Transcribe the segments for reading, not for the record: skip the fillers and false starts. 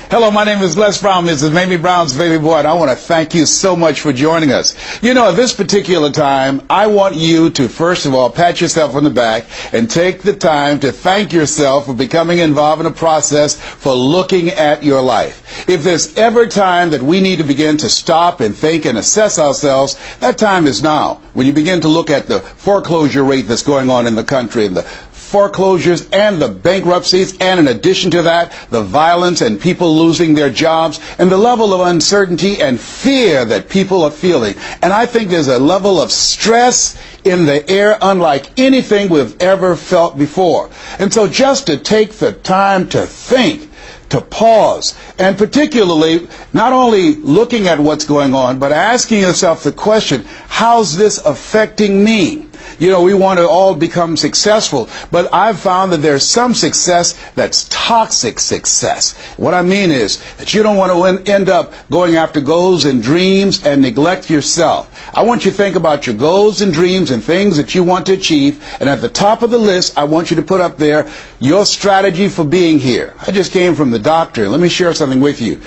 Hello, my name is Les Brown, Mrs. Mamie Brown's baby boy, and I want to thank you so much for joining us. You know, at this particular time, I want you to, first of all, pat yourself on the back and take the time to thank yourself for becoming involved in a process for looking at your life. If there's ever time that we need to begin to stop and think and assess ourselves, that time is now. When you begin to look at the foreclosure rate that's going on in the country and the foreclosures and the bankruptcies, and in addition to that, the violence and people losing their jobs and the level of uncertainty and fear that people are feeling. And I think there's a level of stress in the air unlike anything we've ever felt before. And so just to take the time to think, to pause, and particularly not only looking at what's going on, but asking yourself the question, how's this affecting me? You know, we want to all become successful, but I've found that there's some success that's toxic success. What I mean is that you don't want to end up going after goals and dreams and neglect yourself. I want you to think about your goals and dreams and things that you want to achieve, and at the top of the list, I want you to put up there your strategy for being here. I just came from the doctor. Let me share something with you.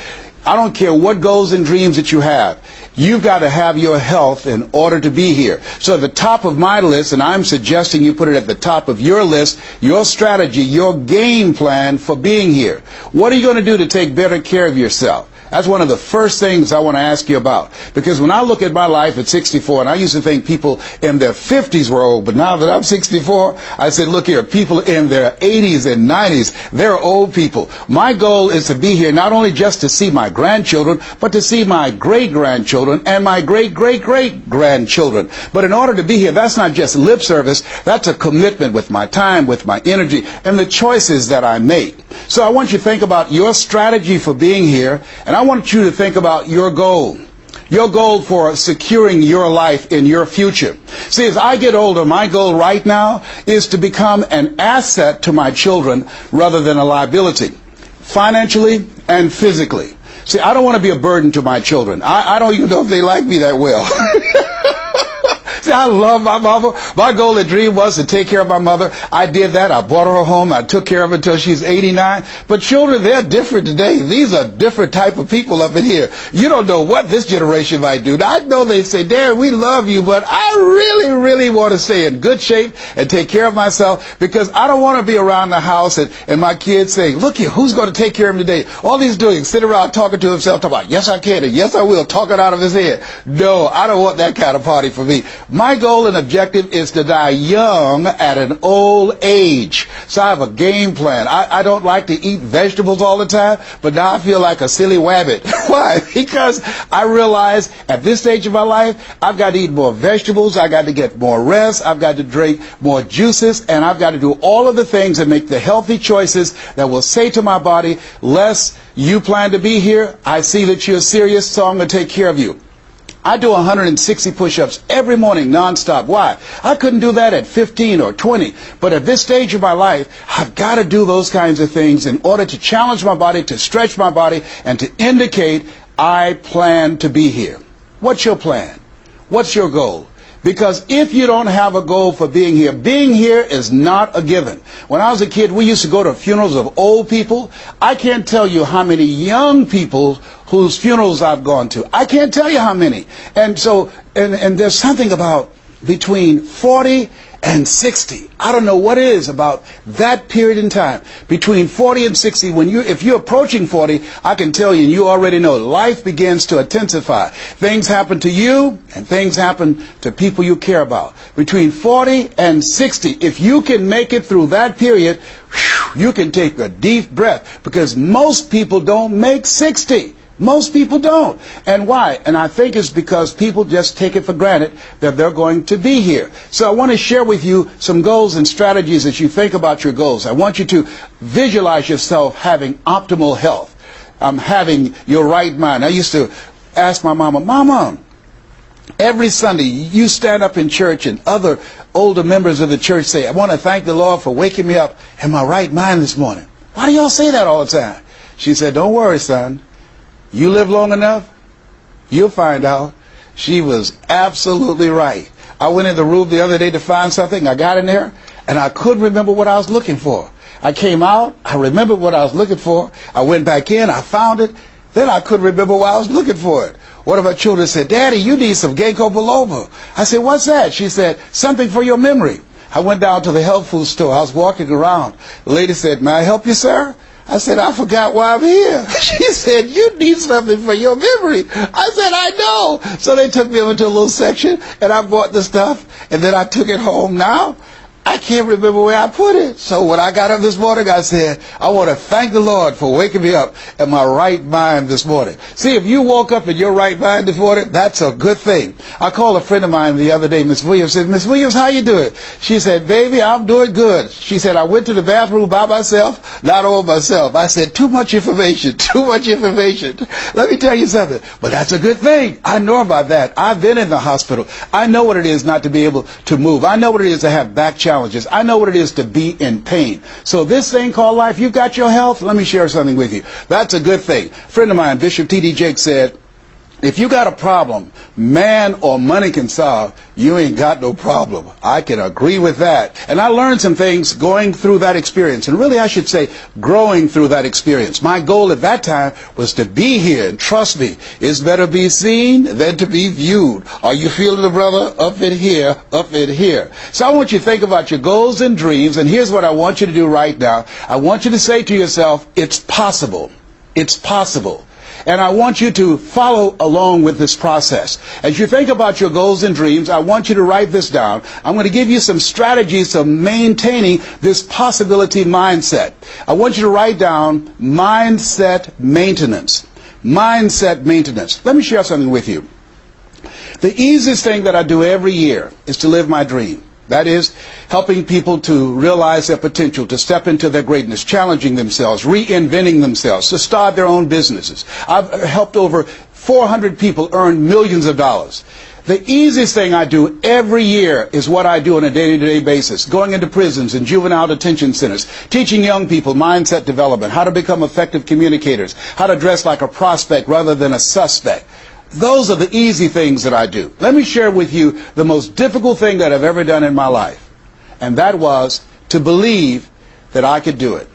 I don't care what goals and dreams that you have. You've got to have your health in order to be here. So at the top of my list, and I'm suggesting you put it at the top of your list, your strategy, your game plan for being here. What are you going to do to take better care of yourself? That's one of the first things I want to ask you about. Because when I look at my life at 64, and I used to think people in their 50s were old, but now that I'm 64, I said, look here, people in their 80s and 90s, they're old people. My goal is to be here not only just to see my grandchildren, but to see my great-grandchildren and my great-great-great-grandchildren. But in order to be here, that's not just lip service, that's a commitment with my time, with my energy, and the choices that I make. So I want you to think about your strategy for being here, and I want you to think about your goal for securing your life in your future. See, as I get older, my goal right now is to become an asset to my children rather than a liability, financially and physically. See, I don't want to be a burden to my children. I don't even know if they like me that well. See, I love my mama. My goal and dream was to take care of my mother. I did that. I brought her a home. I took care of her until she's 89. But children, they're different today. These are different type of people up in here. You don't know what this generation might do. Now, I know they say, Dad, we love you, but I really, really want to stay in good shape and take care of myself because I don't want to be around the house and my kids saying, look here, who's going to take care of him today? All he's doing is sitting around talking to himself, talking about, yes, I can, and yes, I will, talking out of his head. No, I don't want that kind of party for me. My goal and objective is to die young at an old age. So I have a game plan. I don't like to eat vegetables all the time, but now I feel like a silly wabbit. Why? Because I realize at this stage of my life, I've got to eat more vegetables, I've got to get more rest, I've got to drink more juices, and I've got to do all of the things that make the healthy choices that will say to my body, Les, you plan to be here, I see that you're serious, so I'm going to take care of you. I do 160 push-ups every morning nonstop. Why? I couldn't do that at 15 or 20. But at this stage of my life, I've got to do those kinds of things in order to challenge my body, to stretch my body, and to indicate I plan to be here. What's your plan? What's your goal? Because if you don't have a goal for being here is not a given. When I was a kid, we used to go to funerals of old people. I can't tell you how many young people whose funerals I've gone to. I can't tell you how many. And so, and there's something about between 40 and 60. I don't know what it is about that period in time. Between 40 and 60, if you're approaching 40, I can tell you, and you already know, life begins to intensify. Things happen to you, and things happen to people you care about. Between 40 and 60, if you can make it through that period, you can take a deep breath, because most people don't make 60. Most people don't. And why? And I think it's because people just take it for granted that they're going to be here. So I want to share with you some goals and strategies as you think about your goals. I want you to visualize yourself having optimal health, having your right mind. I used to ask my mama, Mama, every Sunday you stand up in church and other older members of the church say, I want to thank the Lord for waking me up in my right mind this morning. Why do y'all say that all the time? She said, don't worry, son. You live long enough, you'll find out. She was absolutely right. I went in the room the other day to find something. I got in there, and I couldn't remember what I was looking for. I came out, I remembered what I was looking for. I went back in, I found it. Then I couldn't remember why I was looking for it. One of my children said, Daddy, you need some ginkgo biloba. I said, what's that? She said, something for your memory. I went down to the health food store. I was walking around. The lady said, may I help you, sir? I said, I forgot why I'm here. She said, you need something for your memory. I said, I know. So they took me over to a little section, and I bought the stuff, and then I took it home. Now, I can't remember where I put it. So when I got up this morning, I said, I want to thank the Lord for waking me up in my right mind this morning. See, if you woke up in your right mind this morning, that's a good thing. I called a friend of mine the other day, Miss Williams, said, Miss Williams, how you doing? She said, baby, I'm doing good. She said, I went to the bathroom by myself, not all myself. I said, too much information, too much information. Let me tell you something. But that's a good thing. I know about that. I've been in the hospital. I know what it is not to be able to move. I know what it is to have back challenges. I know what it is to be in pain. So this thing called life, you've got your health. Let me share something with you. That's a good thing. A friend of mine, Bishop T.D. Jakes, said, if you got a problem man or money can solve, you ain't got no problem. I can agree with that. And I learned some things going through that experience. And really, I should say, growing through that experience. My goal at that time was to be here. And trust me, it's better be seen than to be viewed. Are you feeling it, brother? Up in here, up in here. So I want you to think about your goals and dreams. And here's what I want you to do right now. I want you to say to yourself, it's possible. It's possible. And I want you to follow along with this process. As you think about your goals and dreams, I want you to write this down. I'm going to give you some strategies to maintaining this possibility mindset. I want you to write down mindset maintenance. Mindset maintenance. Let me share something with you. The easiest thing that I do every year is to live my dream. That is, helping people to realize their potential, to step into their greatness, challenging themselves, reinventing themselves, to start their own businesses. I've helped over 400 people earn millions of dollars. The easiest thing I do every year is what I do on a day-to-day basis, going into prisons and juvenile detention centers, teaching young people mindset development, how to become effective communicators, how to dress like a prospect rather than a suspect. Those are the easy things that I do. Let me share with you the most difficult thing that I've ever done in my life. And that was to believe that I could do it.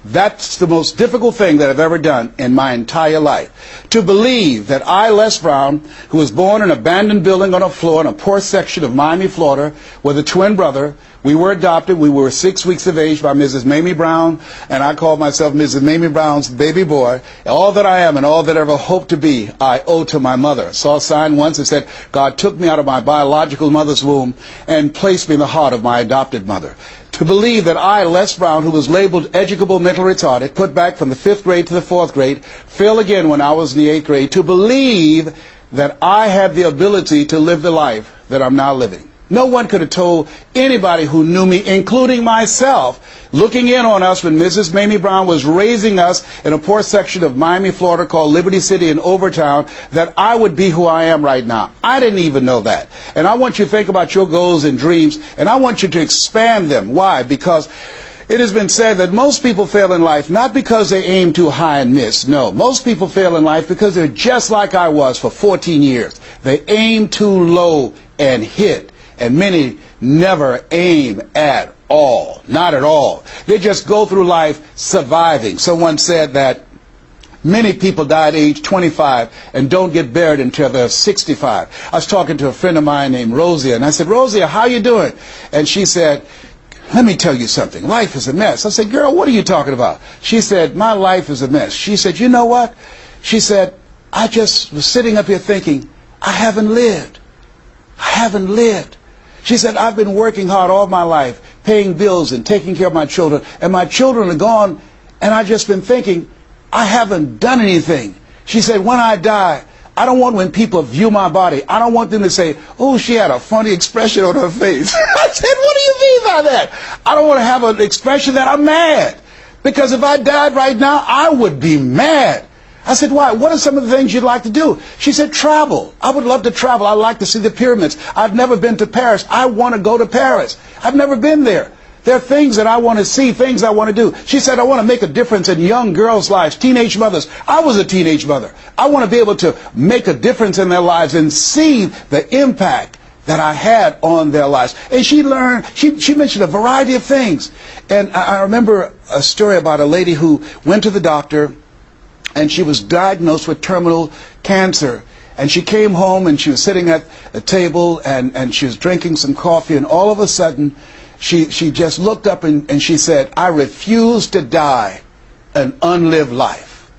That's the most difficult thing that I've ever done in my entire life. To believe that I, Les Brown, who was born in an abandoned building on a floor in a poor section of Miami, Florida, with a twin brother. We were adopted. We were 6 weeks of age by Mrs. Mamie Brown, and I called myself Mrs. Mamie Brown's baby boy. All that I am and all that I ever hope to be, I owe to my mother. I saw a sign once that said, God took me out of my biological mother's womb and placed me in the heart of my adopted mother. To believe that I, Les Brown, who was labeled educable mental retarded, put back from the 5th grade to the 4th grade, failed again when I was in the 8th grade, to believe that I had the ability to live the life that I'm now living. No one could have told anybody who knew me, including myself, looking in on us when Mrs. Mamie Brown was raising us in a poor section of Miami, Florida called Liberty City in Overtown, that I would be who I am right now. I didn't even know that. And I want you to think about your goals and dreams, and I want you to expand them. Why? Because it has been said that most people fail in life not because they aim too high and miss. No, most people fail in life because they're just like I was for 14 years. They aim too low and hit. And many never aim at all. Not at all. They just go through life surviving. Someone said that many people die at age 25 and don't get buried until they're 65. I was talking to a friend of mine named Rosia, and I said, Rosia, how you doing? And she said, let me tell you something. Life is a mess. I said, girl, what are you talking about? She said, my life is a mess. She said, you know what? She said, I just was sitting up here thinking, I haven't lived. I haven't lived. She said, I've been working hard all my life, paying bills and taking care of my children, and my children are gone, and I've just been thinking, I haven't done anything. She said, when I die, I don't want when people view my body, I don't want them to say, oh, she had a funny expression on her face. I said, what do you mean by that? I don't want to have an expression that I'm mad. Because if I died right now, I would be mad. I said, why? What are some of the things you'd like to do? She said, travel. I would love to travel. I'd like to see the pyramids. I've never been to Paris. I want to go to Paris. I've never been there. There are things that I want to see, things I want to do. She said, I want to make a difference in young girls' lives, teenage mothers. I was a teenage mother. I want to be able to make a difference in their lives and see the impact that I had on their lives. And she mentioned a variety of things. And I remember a story about a lady who went to the doctor and she was diagnosed with terminal cancer. And she came home and she was sitting at a table and she was drinking some coffee, and all of a sudden she just looked up and she said, "I refuse to die an unlived life.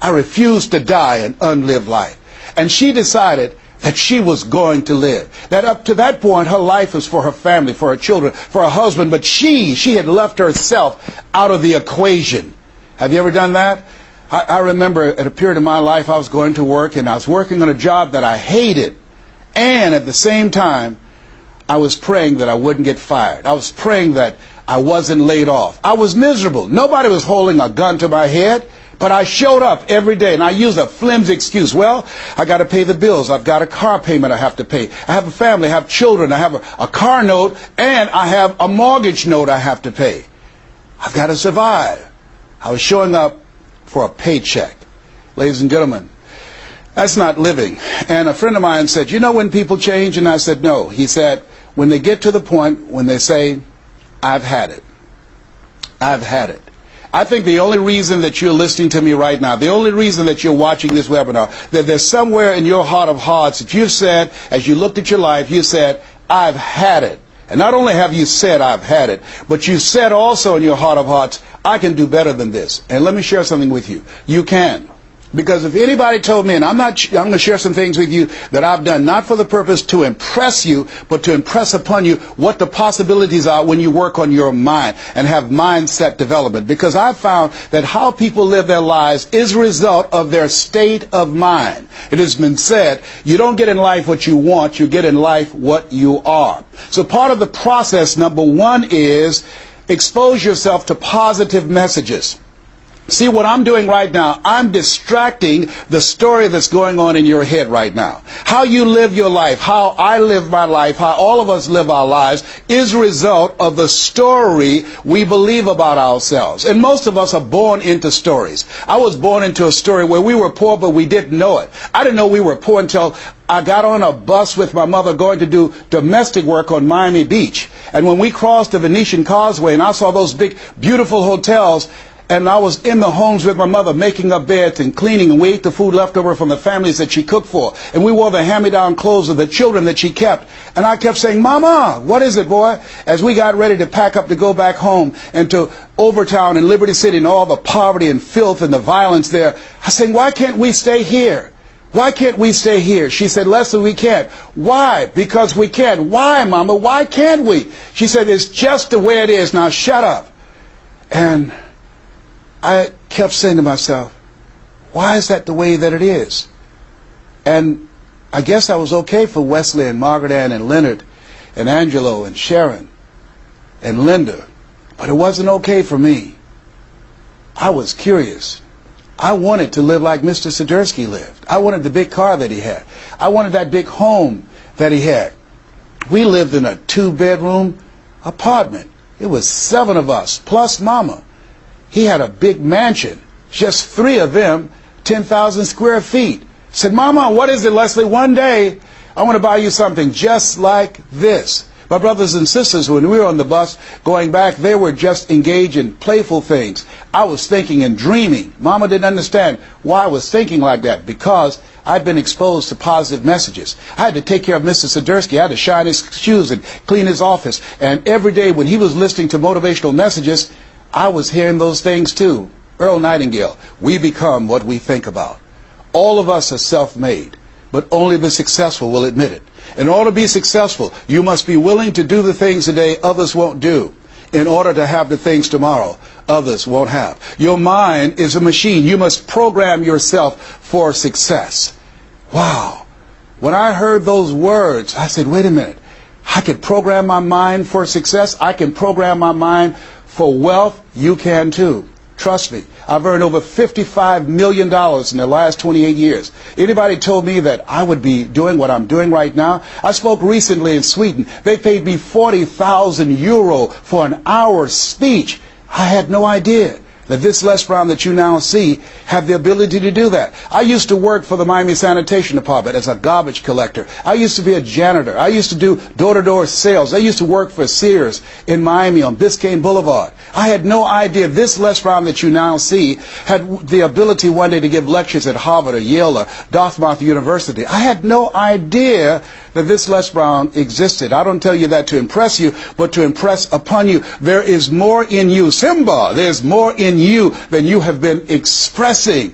I refuse to die an unlived life." And she decided that she was going to live. That up to that point, her life was for her family, for her children, for her husband, but she had left herself out of the equation. Have you ever done that? I remember at a period of my life I was going to work, and I was working on a job that I hated, and at the same time I was praying that I wouldn't get fired. I was praying that I wasn't laid off. I was miserable. Nobody was holding a gun to my head, but I showed up every day, and I used a flimsy excuse. Well, I got to pay the bills. I've got a car payment I have to pay. I have a family. I have children. I have a car note, and I have a mortgage note I have to pay. I've got to survive. I was showing up for a paycheck. Ladies and gentlemen, that's not living. And a friend of mine said, "You know when people change?" And I said, "No." He said, "When they get to the point when they say, 'I've had it. I've had it.'" I think the only reason that you're listening to me right now, the only reason that you're watching this webinar, that there's somewhere in your heart of hearts that you've said, as you looked at your life, you said, "I've had it." And not only have you said, "I've had it," but you said also in your heart of hearts, "I can do better than this." And let me share something with you. You can. Because if anybody told me, and I'm going to share some things with you that I've done, not for the purpose to impress you, but to impress upon you what the possibilities are when you work on your mind and have mindset development. Because I've found that how people live their lives is a result of their state of mind. It has been said, you don't get in life what you want, you get in life what you are. So part of the process, number one, is expose yourself to positive messages. See, what I'm doing right now, I'm distracting the story that's going on in your head right now. How you live your life, how I live my life, how all of us live our lives is a result of the story we believe about ourselves. And most of us are born into stories. I was born into a story where we were poor, but we didn't know it. I didn't know we were poor until I got on a bus with my mother going to do domestic work on Miami Beach. And when we crossed the Venetian Causeway and I saw those big, beautiful hotels, and I was in the homes with my mother making up beds and cleaning, and we ate the food left over from the families that she cooked for. And we wore the hand-me-down clothes of the children that she kept. And I kept saying, "Mama, what is it, boy?" As we got ready to pack up to go back home and to Overtown and Liberty City and all the poverty and filth and the violence there, I was saying, "Why can't we stay here? Why can't we stay here?" She said, "Leslie, we can't." "Why?" "Because we can't." "Why, Mama? Why can't we?" She said, "It's just the way it is. Now shut up." And I kept saying to myself, why is that the way that it is? And I guess I was okay for Wesley and Margaret Ann and Leonard and Angelo and Sharon and Linda, but it wasn't okay for me. I was curious. I wanted to live like Mr. Swiderski lived. I wanted the big car that he had. I wanted that big home that he had. We lived in a 2-bedroom apartment. It was 7 of us, plus Mama. He had a big mansion, just 3 of them, 10,000 square feet. I said, "Mama, what is it, Leslie? One day I want to buy you something just like this." My brothers and sisters, when we were on the bus going back, they were just engaged in playful things. I was thinking and dreaming. Mama didn't understand why I was thinking like that, because I'd been exposed to positive messages. I had to take care of Mr. Swiderski. I had to shine his shoes and clean his office. And every day when he was listening to motivational messages, I was hearing those things too. Earl Nightingale, we become what we think about. All of us are self-made, but only the successful will admit it. In order to be successful, you must be willing to do the things today others won't do, in order to have the things tomorrow others won't have. Your mind is a machine. You must program yourself for success. Wow. When I heard those words, I said, wait a minute. I can program my mind for success. I can program my mind for wealth. You can too. Trust me. I've earned over $55 million in the last 28 years. Anybody told me that I would be doing what I'm doing right now? I spoke recently in Sweden. They paid me €40,000 for an hour speech. I had no idea that this Les Brown that you now see have the ability to do that. I used to work for the Miami Sanitation Department as a garbage collector. I used to be a janitor. I used to do door-to-door sales. I used to work for Sears in Miami on Biscayne Boulevard. I had no idea this Les Brown that you now see had the ability one day to give lectures at Harvard or Yale or Dartmouth University. I had no idea that this Les Brown existed. I don't tell you that to impress you, but to impress upon you. There is more in you. Simba, there's more in you than you have been expressing.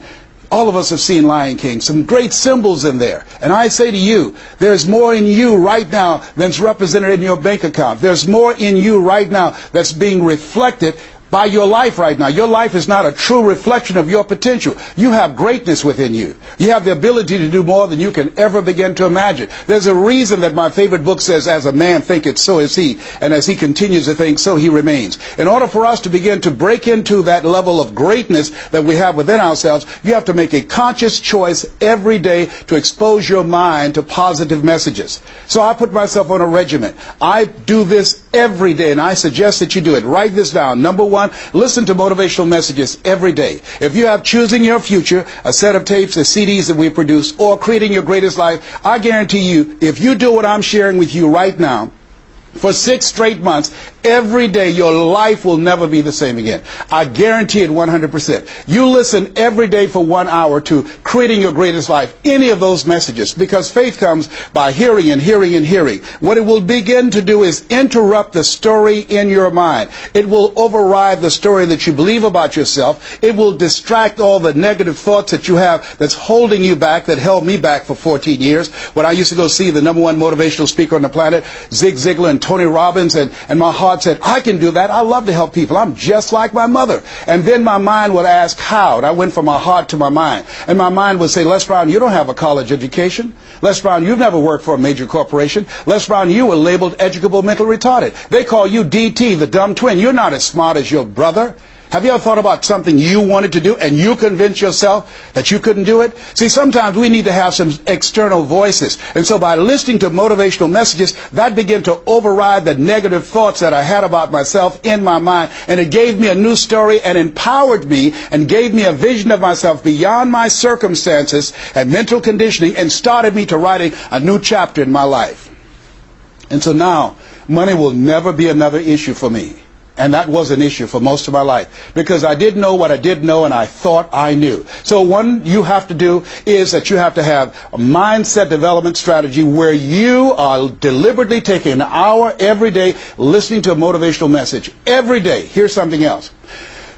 All of us have seen Lion King, some great symbols in there. And I say to you, there's more in you right now than's represented in your bank account. There's more in you right now that's being reflected by your life right now. Your life is not a true reflection of your potential. You have greatness within you. You have the ability to do more than you can ever begin to imagine. There's a reason that my favorite book says, as a man thinketh, so is he. And as he continues to think, so he remains. In order for us to begin to break into that level of greatness that we have within ourselves, you have to make a conscious choice every day to expose your mind to positive messages. So I put myself on a regimen. I do this every day, and I suggest that you do it. Write this down. Number one, listen to motivational messages every day. If you have Choosing Your Future, a set of tapes, the CDs that we produce, or Creating Your Greatest Life, I guarantee you, if you do what I'm sharing with you right now, for 6 straight months, every day, your life will never be the same again. I guarantee it 100%. You listen every day for 1 hour to Creating Your Greatest Life, any of those messages, because faith comes by hearing and hearing and hearing. What it will begin to do is interrupt the story in your mind. It will override the story that you believe about yourself. It will distract all the negative thoughts that you have that's holding you back, that held me back for 14 years. When I used to go see the #1 motivational speaker on the planet, Zig Ziglar and Tony Robbins, and my heart said, I can do that. I love to help people. I'm just like my mother. And then my mind would ask how. And I went from my heart to my mind. And my mind would say, Les Brown, you don't have a college education. Les Brown, you've never worked for a major corporation. Les Brown, you were labeled educable mental retarded. They call you DT, the dumb twin. You're not as smart as your brother. Have you ever thought about something you wanted to do and you convinced yourself that you couldn't do it? See, sometimes we need to have some external voices. And so by listening to motivational messages, that began to override the negative thoughts that I had about myself in my mind. And it gave me a new story and empowered me and gave me a vision of myself beyond my circumstances and mental conditioning and started me to writing a new chapter in my life. And so now, money will never be another issue for me. And that was an issue for most of my life because I didn't know what I did know and I thought I knew. So one you have to do is that you have to have a mindset development strategy where you are deliberately taking an hour every day listening to a motivational message. Every day. Here's something else.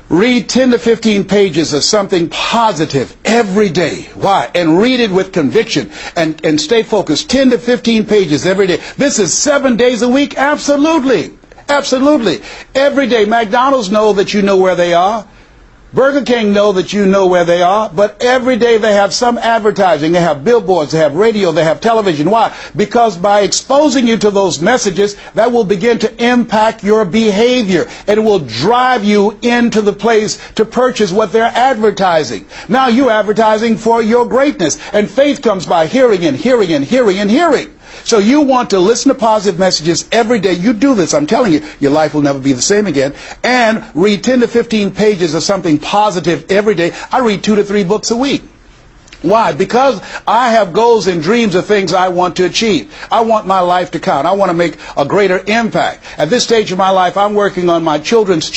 Read 10 to 15 pages of something positive every day. Why? And read it with conviction and stay focused. 10 to 15 pages every day. This is 7 days a week? Absolutely. Absolutely. Every day. McDonald's know that you know where they are. Burger King know that you know where they are. But every day they have some advertising. They have billboards. They have radio. They have television. Why? Because by exposing you to those messages, that will begin to impact your behavior. And it will drive you into the place to purchase what they're advertising. Now you're advertising for your greatness. And faith comes by hearing and hearing and hearing and hearing. So you want to listen to positive messages every day. You do this, I'm telling you, your life will never be the same again. And read 10 to 15 pages of something positive every day. I read 2 to 3 books a week. Why? Because I have goals and dreams of things I want to achieve. I want my life to count. I want to make a greater impact. At this stage of my life, I'm working on my children's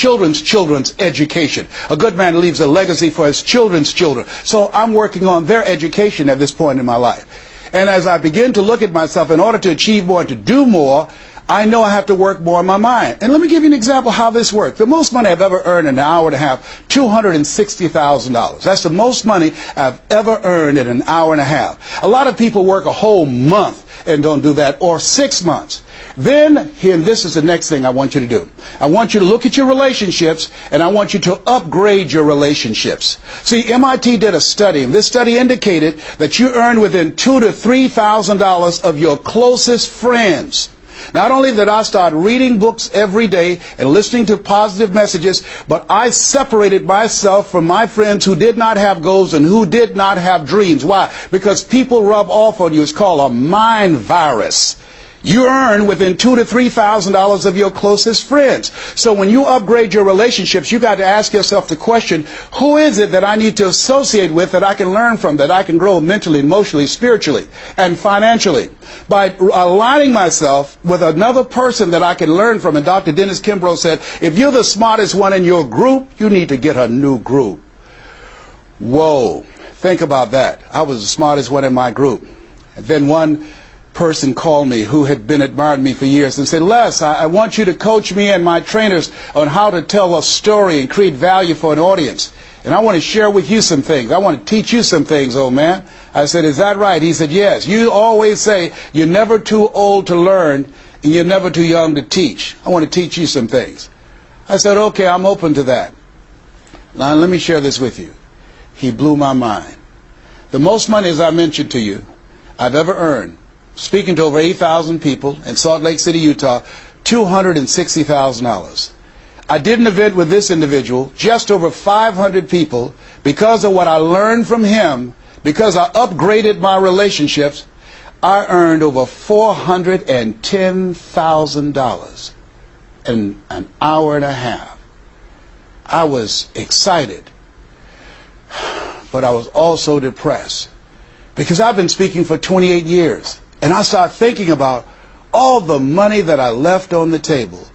education. A good man leaves a legacy for his children's children. So I'm working on their education at this point in my life. And as I begin to look at myself, in order to achieve more and to do more, I know I have to work more on my mind. And let me give you an example how this works. The most money I've ever earned in an hour and a half, $260,000. That's the most money I've ever earned in an hour and a half. A lot of people work a whole month and don't do that, or 6 months. Then, here, and this is the next thing I want you to do. I want you to look at your relationships, and I want you to upgrade your relationships. See, MIT did a study, and this study indicated that you earn within $2,000 to $3,000 of your closest friends. Not only did I start reading books every day and listening to positive messages, but I separated myself from my friends who did not have goals and who did not have dreams. Why? Because people rub off on you. It's called a mind virus. you earn within $2,000 to $3,000 of your closest friends. So when you upgrade your relationships, you got to ask yourself the question, who is it that I need to associate with, that I can learn from, that I can grow mentally, emotionally, spiritually, and financially? By aligning myself with another person that I can learn from. And Dr. Dennis Kimbrough said, if you're the smartest one in your group, you need to get a new group. Whoa, think about that. I was the smartest one in my group. And then one person called me who had been admiring me for years and said, Les, I want you to coach me and my trainers on how to tell a story and create value for an audience. And I want to share with you some things. I want to teach you some things, old man. I said, is that right? He said, yes. You always say you're never too old to learn and you're never too young to teach. I want to teach you some things. I said, okay, I'm open to that. Now, let me share this with you. He blew my mind. The most money, as I mentioned to you, I've ever earned, speaking to over 8,000 people in Salt Lake City, Utah, $260,000. I did an event with this individual, just over 500 people, because of what I learned from him, because I upgraded my relationships. I earned over $410,000 in an hour and a half. I was excited, but I was also depressed, because I've been speaking for 28 years. And I started thinking about all the money that I left on the table,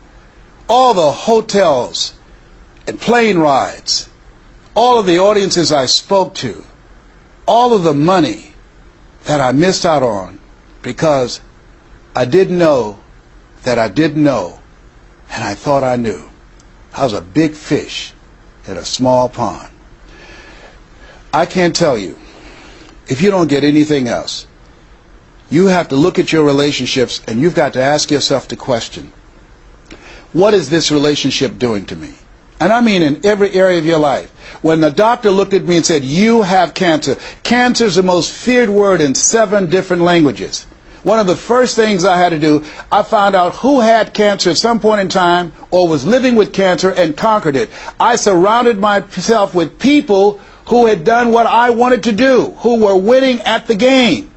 all the hotels and plane rides, all of the audiences I spoke to, all of the money that I missed out on because I didn't know that I didn't know, and I thought I knew. I was a big fish in a small pond. I can't tell you, if you don't get anything else, you have to look at your relationships and you've got to ask yourself the question, what is this relationship doing to me? And I mean in every area of your life. When the doctor looked at me and said, you have cancer. Cancer is the most feared word in 7 different languages. One of the first things I had to do, I found out who had cancer at some point in time or was living with cancer and conquered it. I surrounded myself with people who had done what I wanted to do, who were winning at the game.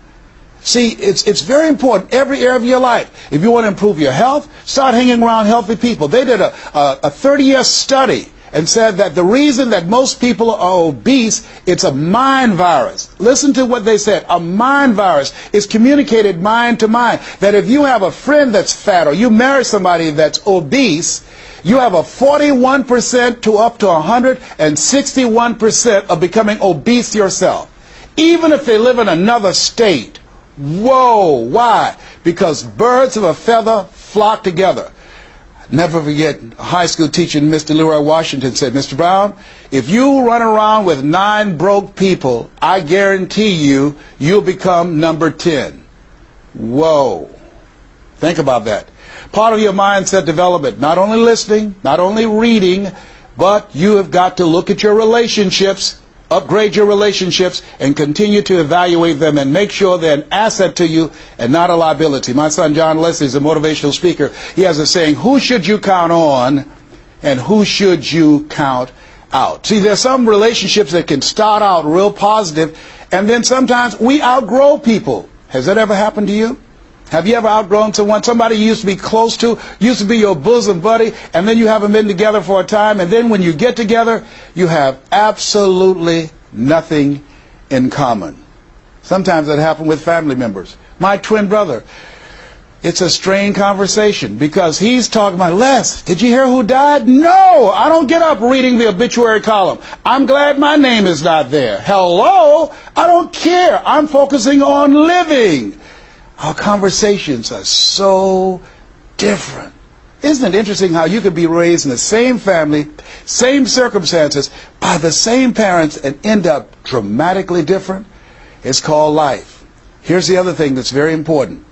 See, it's very important, every area of your life. If you want to improve your health, start hanging around healthy people. They did a 30-year study and said that the reason that most people are obese, it's a mind virus. Listen to what they said. A mind virus is communicated mind to mind. That if you have a friend that's fat or you marry somebody that's obese, you have a 41% to up to 161% of becoming obese yourself. Even if they live in another state. Whoa, why? Because birds of a feather flock together. Never forget, a high school teacher, Mr. Leroy Washington, said, Mr. Brown, if you run around with 9 broke people, I guarantee you, you'll become number 10. Whoa. Think about that. Part of your mindset development, not only listening, not only reading, but you have got to look at your relationships, upgrade your relationships, and continue to evaluate them and make sure they're an asset to you and not a liability. My son John Leslie is a motivational speaker. He has a saying, who should you count on and who should you count out? See, there's some relationships that can start out real positive, and then sometimes we outgrow people. Has that ever happened to you? Have you ever outgrown someone? Somebody you used to be close to, used to be your bosom buddy, and then you haven't been together for a time, and then when you get together, you have absolutely nothing in common. Sometimes that happens with family members. My twin brother, it's a strained conversation because he's talking about, Les, did you hear who died? No, I don't get up reading the obituary column. I'm glad my name is not there. Hello? I don't care. I'm focusing on living. Our conversations are so different. Isn't it interesting how you could be raised in the same family, same circumstances, by the same parents and end up dramatically different? It's called life. Here's the other thing that's very important.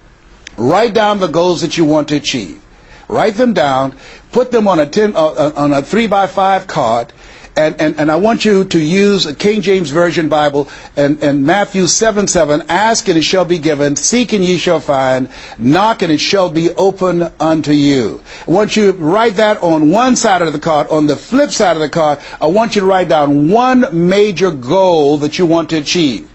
Write down the goals that you want to achieve. Write them down, put them on a 3x5 card, and I want you to use a King James Version Bible and Matthew 7:7, ask and it shall be given, seek and ye shall find, knock and it shall be open unto you. I want you to write that on one side of the card. On the flip side of the card, I want you to write down one major goal that you want to achieve.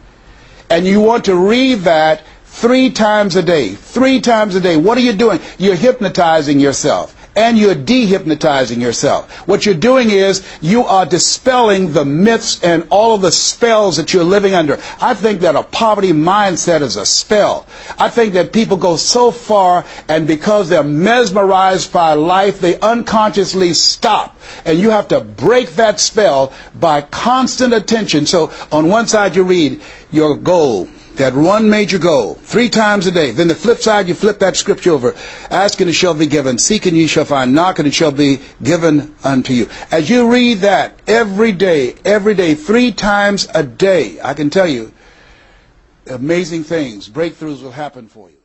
And you want to read that 3 times a day. 3 times a day. What are you doing? You're hypnotizing yourself. And you're dehypnotizing yourself. What you're doing is you are dispelling the myths and all of the spells that you're living under. I think that a poverty mindset is a spell. I think that people go so far, and because they're mesmerized by life, they unconsciously stop. And you have to break that spell by constant attention. So on one side you read your goal, that one major goal, 3 times a day. Then the flip side, you flip that scripture over. Ask and it shall be given. Seek and ye shall find. Knock and it shall be given unto you. As you read that every day, 3 times a day, I can tell you, amazing things, breakthroughs will happen for you.